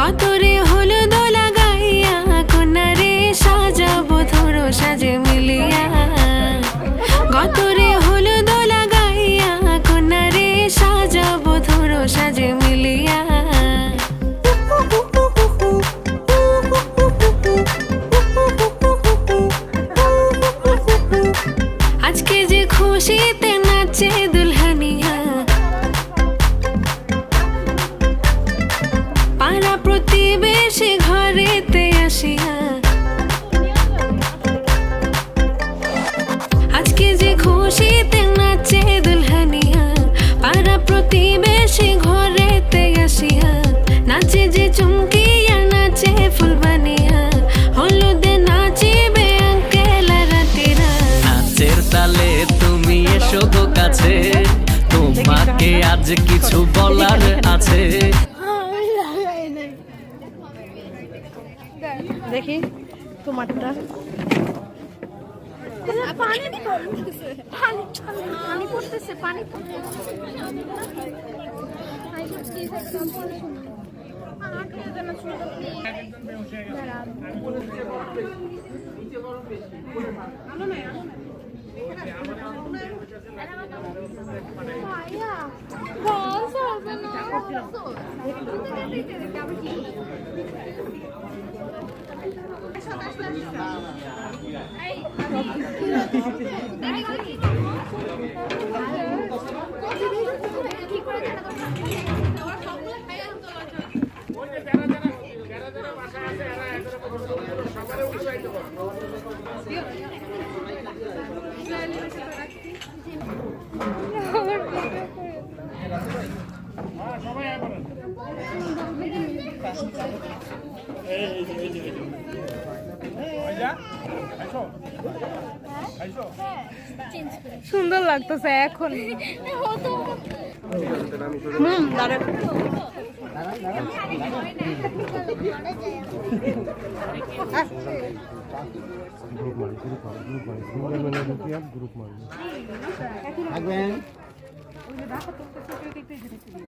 কতরে হলুদ লাগাইয়া কন্যারে সাজাবো ধরো সাজে মিলিয়া গতরে হলুদ লাগাইয়া কন্যারে সাজাবো ধরো সাজে মিলিয়া আজকে যে খুশিতে নাচে দুলহানিয়া পাড়া প্রতিবেশী ঘরেতে আসিয়া আজকে যে খুশিতে নাচে দুলহানিয়া পাড়া প্রতিবেশী ঘরেতে আসিয়া নাচে যে চুমকিয়া নাচে ফুলবানিয়া হলুদে নাচিবে আঙ্কেল রাতিরা নাচের তালে তুমি এসো গো কাছে তোমাকে আজ কিছু বলার আছে দেখি তোমারটা পানি পড়তেছে পানি সুন্দর লাগতেছে এখন গ্রুপ মারি